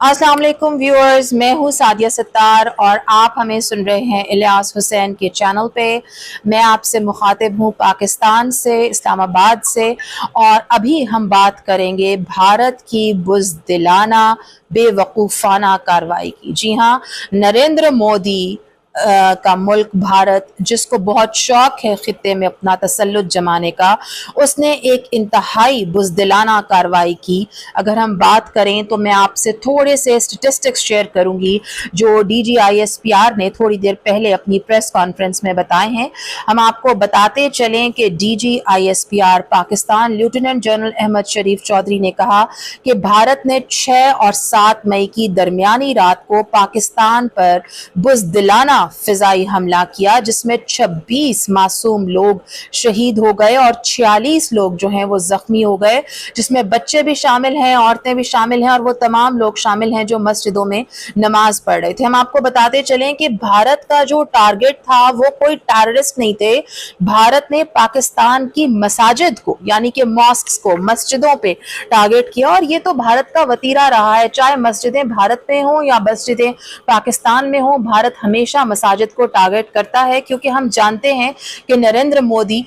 अस्सलाम वालेकुम व्यूअर्स, मैं हूँ सादिया सत्तार और आप हमें सुन रहे हैं इलियास हुसैन के चैनल पे। मैं आपसे मुखातिब हूँ पाकिस्तान से, इस्लामाबाद से, और अभी हम बात करेंगे भारत की बुज़दिलाना बेवकूफ़ाना कार्रवाई की। जी हाँ, नरेंद्र मोदी का मुल्क भारत, जिसको बहुत शौक है खित्ते में अपना तसल्लुत जमाने का, उसने एक इंतहाई बुज़दिलाना कार्रवाई की। अगर हम बात करें तो मैं आपसे थोड़े से स्टेटिस्टिक्स शेयर करूंगी जो DGISPR ने थोड़ी देर पहले अपनी प्रेस कॉन्फ्रेंस में बताए हैं। हम आपको बताते चलें कि DGISPR Pakistan lieutenant general Ahmed Sharif Chaudhry ने कहा कि भारत ने 6 और 7 मई की दरमियानी रात को पाकिस्तान पर बुज़दिलाना फिजाई हमला किया, जिसमें 26 मासूम लोग शहीद हो गए और 46 लोग जो हैं वो जख्मी हो गए, जिसमें बच्चे भी शामिल हैं, औरतें भी शामिल हैं और वो तमाम लोग शामिल हैं जो मस्जिदों में नमाज पढ़ रहे थे। हम आपको बताते चलें कि भारत का जो टारगेट था वो कोई टेररिस्ट नहीं थे। भारत ने पाकिस्तान की मसाजिद को, यानी कि मॉस्क्स को, मस्जिदों पे टारगेट किया, और ये तो भारत का वतीरा रहा है। चाहे मस्जिदें भारत में हो या मस्जिदें पाकिस्तान में हो, भारत हमेशा मसाजिद को टारगेट करता है, क्योंकि हम जानते हैं कि नरेंद्र मोदी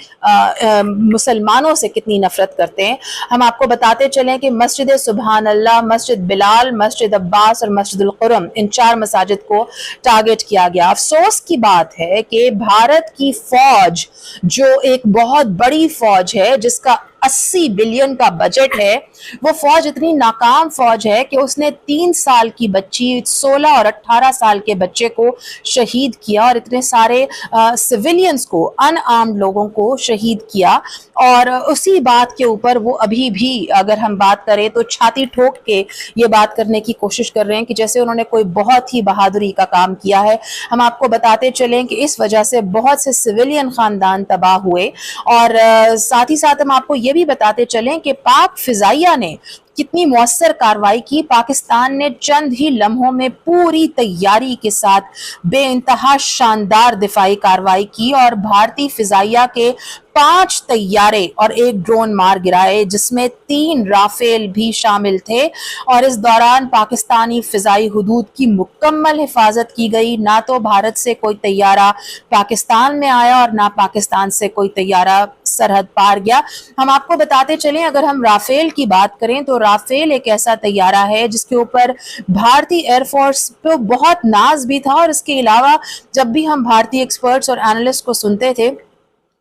मुसलमानों से कितनी नफरत करते हैं। हम आपको बताते चलें कि मस्जिद सुबहान अल्लाह, मस्जिद बिलाल, मस्जिद अब्बास और मस्जिदुल कुरम, इन 4 मसाजिद को टारगेट किया गया। अफसोस की बात है कि भारत की फौज, जो एक बहुत बड़ी फौज है, जिसका 80 बिलियन का बजट है, वो फौज इतनी नाकाम फौज है कि उसने 3 साल की बच्ची, 16 और 18 साल के बच्चे को शहीद किया और इतने सारे सिविलियंस को, अनआर्म्ड लोगों को शहीद किया। और उसी बात के ऊपर वो अभी भी, अगर हम बात करें तो, छाती ठोक के ये बात करने की कोशिश कर रहे हैं कि जैसे उन्होंने कोई बहुत ही बहादुरी का काम किया है। हम आपको बताते चलें कि इस वजह से बहुत से सिविलियन खानदान तबाह हुए। और साथ ही साथ हम आपको ये भी बताते चलें कि पाक फिजाइया ने कितनी मौसर कार्रवाई की। पाकिस्तान ने चंद ही लम्हों में पूरी तैयारी के साथ बेइंतहा शानदार दिफाई कार्रवाई की और भारतीय फिजाइया के 5 तैयारे और 1 ड्रोन मार गिराए, जिसमें 3 राफेल भी शामिल थे। और इस दौरान पाकिस्तानी फिजाई हुदूद की मुकम्मल हिफाजत की गई। ना तो भारत से कोई तैयारा पाकिस्तान में आया और ना पाकिस्तान से कोई तैयारा सरहद पार गया। हम आपको बताते चलें, अगर हम राफेल की बात करें तो राफेल एक ऐसा तैयारा है जिसके ऊपर भारतीय एयरफोर्स पे बहुत नाज भी था। और इसके अलावा जब भी हम भारतीय एक्सपर्ट्स और एनालिस्ट को सुनते थे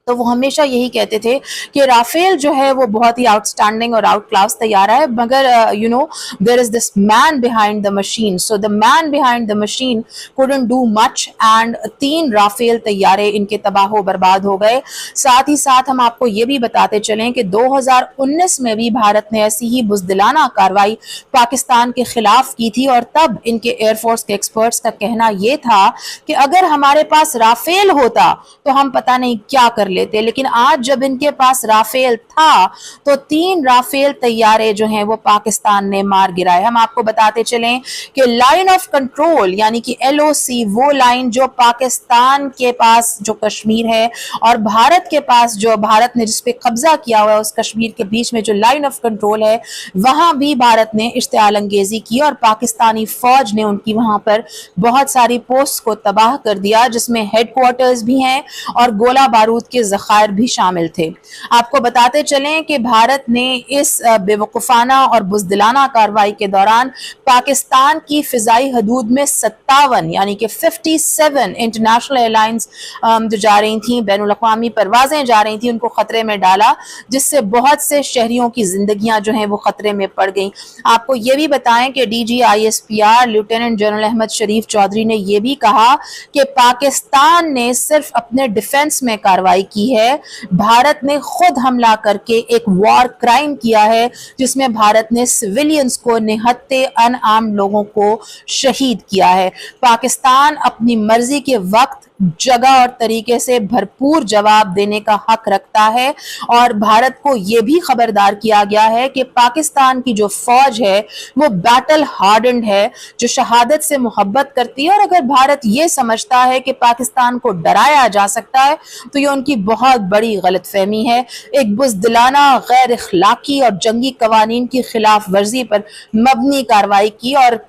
तो वो हमेशा यही कहते थे कि राफेल जो है वो बहुत ही आउटस्टैंडिंग और आउट क्लास तैयारा है, मगर there is this man behind the machine. So the man behind the machine couldn't do much and 3 Rafale तैयारे इनके तबाह बर्बाद हो गए। साथ ही साथ हम आपको ये भी बताते चलें कि 2019 में भी भारत ने ऐसी ही बुज़दिलाना कार्रवाई पाकिस्तान के खिलाफ की थी, और तब इनके एयरफोर्स के एक्सपर्ट्स का कहना यह था कि अगर हमारे पास राफेल होता तो हम पता नहीं क्या कर लेते। लेकिन आज जब इनके पास राफेल था तो 3 राफेल तैयारे जो हैं वो पाकिस्तान ने मार गिराए। हम आपको बताते चलें कि लाइन ऑफ कंट्रोल, यानी कि LOC, वो लाइन जो पाकिस्तान के पास जो कश्मीर है और भारत के पास जो भारत ने जिस पे कब्जा किया हुआ है, उस कश्मीर के बीच में जो लाइन ऑफ कंट्रोल है, वहां भी भारत ने इश्तिआल अंगेजी की और पाकिस्तानी फौज ने उनकी वहां पर बहुत सारी पोस्ट को तबाह कर दिया, जिसमें हेडक्वार्टर्स भी हैं और गोला बारूद के ज़खायर भी शामिल थे। आपको बताते चलें कि भारत ने इस बेवकूफ़ाना और बुज़दिलाना कार्रवाई के दौरान पाकिस्तान की फ़िज़ाई हदूद में 57, यानी कि 57 इंटरनेशनल एयरलाइंस जो जा रही थी, बैनुल अक़वामी परवाज़ें जा रही थी, उनको ख़तरे में डाला, जिससे बहुत से शहरियों की ज़िंदगियाँ जो हैं वो ख़तरे में पड़ गई। आपको ये भी बताएं कि DGISPR lieutenant general Ahmed Sharif Chaudhry ने यह भी कहा कि पाकिस्तान ने सिर्फ अपने डिफेंस में कार्रवाई की है, भारत ने खुद हमला करके एक वॉर क्राइम किया है, जिसमें भारत ने सिविलियंस को, निहत्ते अनआर्म्ड लोगों को शहीद किया है। पाकिस्तान अपनी मर्जी के वक्त, जगह और तरीके से भरपूर जवाब देने का हक रखता है, और भारत को यह भी खबरदार किया गया है कि पाकिस्तान की जो फौज है वो बैटल हार्डन्ड है, जो शहादत से मोहब्बत करती है। और अगर भारत ये समझता है कि पाकिस्तान को डराया जा सकता है तो ये उनकी बहुत बड़ी गलतफहमी है। एक बुज़दिलाना, गैर इखलाकी और जंगी कवानीन की खिलाफ वर्जी पर मबनी कार्रवाई की और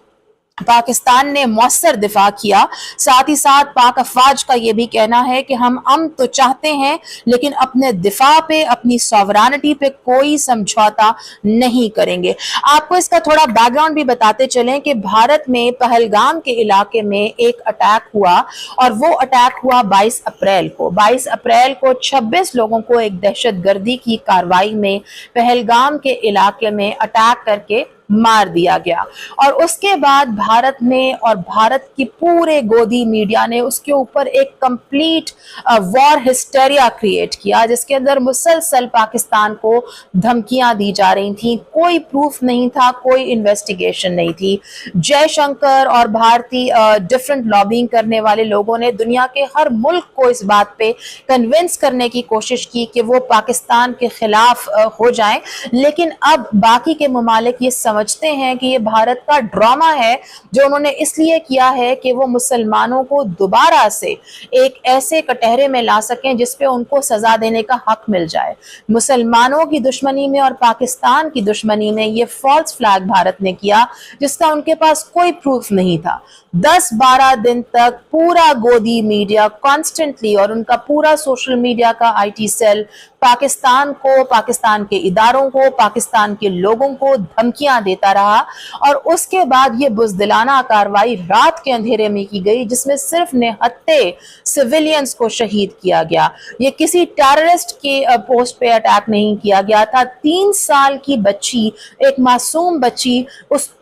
पाकिस्तान ने मौसर दिफा किया। साथ ही साथ पाक अफवाज का ये भी कहना है कि हम अमन तो चाहते हैं लेकिन अपने दिफा पे, अपनी सॉवरेनिटी पे कोई समझौता नहीं करेंगे। आपको इसका थोड़ा बैकग्राउंड भी बताते चलें कि भारत में पहलगाम के इलाके में एक अटैक हुआ और वो अटैक हुआ 22 अप्रैल को। 22 अप्रैल को 26 लोगों को एक दहशतगर्दी की कार्रवाई में पहलगाम के इलाके में अटैक करके मार दिया गया। और उसके बाद भारत में और भारत की पूरे गोदी मीडिया ने उसके ऊपर एक कंप्लीट वॉर हिस्टेरिया क्रिएट किया, जिसके अंदर मुसलसल पाकिस्तान को धमकियां दी जा रही थी। कोई प्रूफ नहीं था, कोई इन्वेस्टिगेशन नहीं थी। जयशंकर और भारतीय डिफरेंट लॉबिंग करने वाले लोगों ने दुनिया के हर मुल्क को इस बात पे कन्विंस करने की कोशिश की कि वो पाकिस्तान के खिलाफ हो जाएं, लेकिन अब बाकी के ममालिक ये समझते हैं कि ये भारत का ड्रामा है जो उन्होंने इसलिए किया है कि वो मुसलमानों को दोबारा से एक ऐसे कटहरे में ला सकें जिस पे उनको सजा देने का हक मिल जाए। मुसलमानों की दुश्मनी में और पाकिस्तान की दुश्मनी में ये फॉल्स फ्लैग भारत ने किया जिसका उनके पास कोई प्रूफ नहीं था। 10-12 दिन तक पूरा गोदी मीडिया कॉन्स्टेंटली और उनका पूरा सोशल मीडिया का IT सेल पाकिस्तान को, पाकिस्तान के इदारों को, पाकिस्तान के लोगों को धमकियां देता रहा। और उसके बाद ये बुज़दिलाना कार्रवाई रात के अंधेरे में की गई जिसमें सिर्फ निहत्थे सिविलियंस को शहीद किया गया। ये किसी टेररिस्ट के पोस्ट पे अटैक नहीं किया गया था। 3 साल की बच्ची, एक मासूम बच्ची,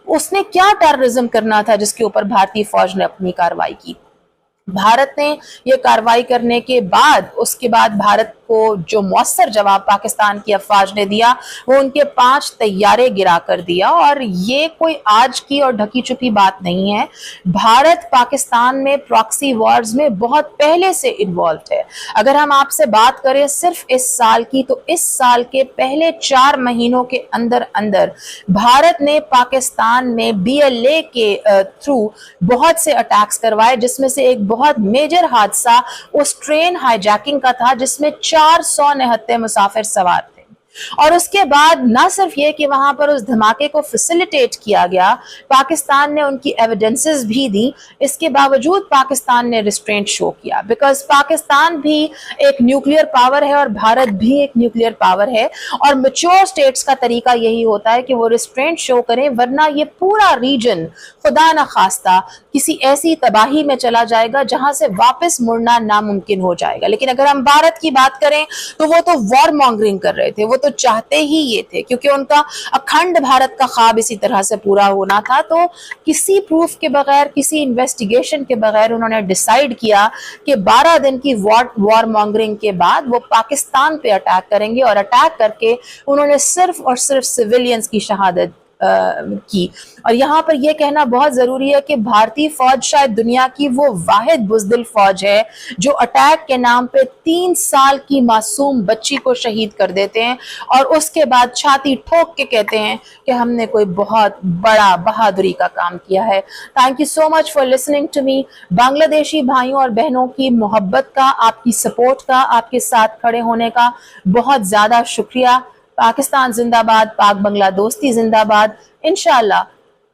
उसने क्या टेररिज्म करना था जिसके ऊपर भारतीय फौज ने अपनी कार्रवाई की। भारत ने ये कार्रवाई करने के बाद, उसके बाद भारत को जो मौसर जवाब पाकिस्तान की अफवाज ने दिया वो उनके 5 तैयारे गिरा कर दिया। और ये कोई आज की और ढकी छुपी बात नहीं है। भारत पाकिस्तान में प्रॉक्सी वॉर्स में बहुत पहले से इन्वॉल्व है। अगर हम आपसे बात करें सिर्फ इस साल की, तो इस साल के पहले 4 महीनों के अंदर अंदर भारत ने पाकिस्तान में BLA के थ्रू बहुत से अटैक्स करवाए, जिसमें से एक बहुत मेजर हादसा उस ट्रेन हाईजैकिंग का था जिसमें 400 निहत्थे मुसाफिर सवार थे। और उसके बाद ना सिर्फ ये कि वहां पर उस धमाके को फैसिलिटेट किया गया, पाकिस्तान ने उनकी एविडेंसेस भी दी, इसके बावजूद पाकिस्तान ने रिस्ट्रेंट शो किया। बिकॉज पाकिस्तान भी एक न्यूक्लियर पावर है और भारत भी एक न्यूक्लियर पावर है, और मैच्योर स्टेट्स का तरीका यही होता है कि वो रिस्ट्रेंट शो करें, वरना ये पूरा रीजन खुदा न खास्ता किसी ऐसी तबाही में चला जाएगा जहां से वापस मुड़ना नामुमकिन हो जाएगा। लेकिन अगर हम भारत की बात करें तो वो तो वॉर मॉन्गरिंग कर रहे थे, वो तो चाहते ही ये थे, क्योंकि उनका अखंड भारत का ख्वाब इसी तरह से पूरा होना था। तो किसी प्रूफ के बगैर, किसी इन्वेस्टिगेशन के बगैर उन्होंने डिसाइड किया कि 12 दिन की वॉर मॉन्गरिंग के बाद वो पाकिस्तान पे अटैक करेंगे, और अटैक करके उन्होंने सिर्फ और सिर्फ सिविलियंस की शहादत की। और यहाँ पर यह कहना बहुत जरूरी है कि भारतीय फौज शायद दुनिया की वो वाहिद बुज़दिल फौज है जो अटैक के नाम पे 3 साल की मासूम बच्ची को शहीद कर देते हैं और उसके बाद छाती ठोक के कहते हैं कि हमने कोई बहुत बड़ा बहादुरी का काम किया है। Thank you so much for listening to me. Bangladeshi भाइयों और बहनों की मोहब्बत का, आपकी सपोर्ट का, आपके साथ खड़े होने का बहुत ज्यादा शुक्रिया। पाकिस्तान जिंदाबाद, पाक बंगला दोस्ती जिंदाबाद। इंशाअल्लाह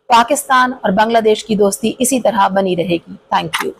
पाकिस्तान और बांग्लादेश की दोस्ती इसी तरह बनी रहेगी। Thank you.